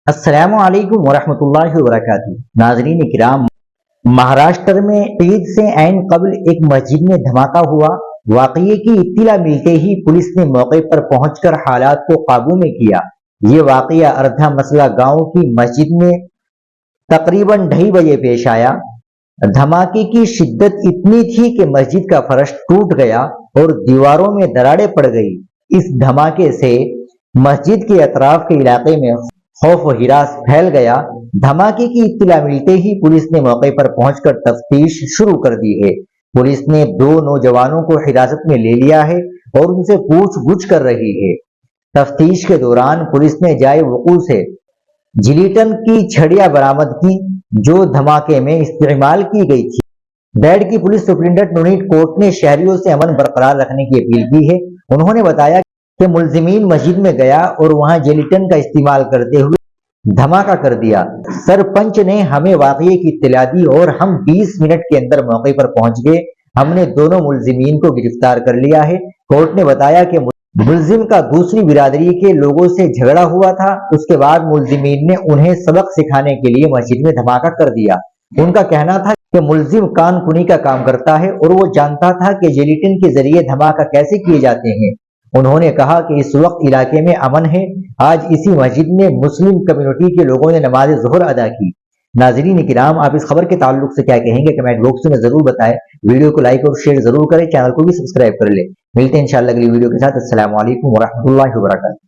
السلام علیکم ورحمۃ اللہ وبرکاتہ۔ ناظرین کرام، مہاراشٹر میں عید سے عین قبل ایک مسجد میں دھماکہ ہوا۔ واقعے کی اطلاع ملتے ہی پولیس نے موقع پر پہنچ کر حالات کو قابو میں کیا۔ یہ واقعہ اردھا مسئلہ گاؤں کی مسجد میں تقریباً 2:30 بجے پیش آیا۔ دھماکے کی شدت اتنی تھی کہ مسجد کا فرش ٹوٹ گیا اور دیواروں میں دراڑیں پڑ گئی۔ اس دھماکے سے مسجد کے اطراف کے علاقے میں خوف و ہراس پھیل گیا۔ دھماکے کی اطلاع ملتے ہی پولیس نے موقع پر پہنچ کر تفتیش شروع کر دی ہے۔ پولیس نے 2 نوجوانوں کو حراست میں لے لیا ہے اور ان سے پوچھ گچھ کر رہی ہے۔ تفتیش کے دوران پولیس نے جائے وقوع سے جلیٹن کی چھڑیاں برآمد کی جو دھماکے میں استعمال کی گئی تھی۔ بیڈ کی پولیس سپرنٹنڈنٹ نونیت کوٹ نے شہریوں سے امن برقرار رکھنے کی اپیل کی ہے۔ انہوں نے بتایا کہ ملزمین مسجد میں گیا اور وہاں جیلیٹن کا استعمال کرتے ہوئے دھماکہ کر دیا۔ سرپنچ نے ہمیں واقعے کی اطلاع دی اور ہم 20 منٹ کے اندر موقع پر پہنچ گئے۔ ہم نے دونوں ملزمین کو گرفتار کر لیا ہے۔ کورٹ نے بتایا کہ ملزم کا دوسری برادری کے لوگوں سے جھگڑا ہوا تھا۔ اس کے بعد ملزمین نے انہیں سبق سکھانے کے لیے مسجد میں دھماکہ کر دیا۔ ان کا کہنا تھا کہ ملزم کان کنی کا کام کرتا ہے اور وہ جانتا تھا کہ جیلیٹن کے ذریعے دھماکہ کیسے کیے جاتے ہیں۔ انہوں نے کہا کہ اس وقت علاقے میں امن ہے۔ آج اسی مسجد میں مسلم کمیونٹی کے لوگوں نے نماز ظہر ادا کی۔ ناظرین کرام، آپ اس خبر کے تعلق سے کیا کہیں گے کمنٹ باکس میں ضرور بتائیں۔ ویڈیو کو لائک اور شیئر ضرور کریں، چینل کو بھی سبسکرائب کر لیں۔ ملتے ہیں انشاءاللہ اگلی ویڈیو کے ساتھ۔ السلام علیکم ورحمۃ اللہ وبرکاتہ۔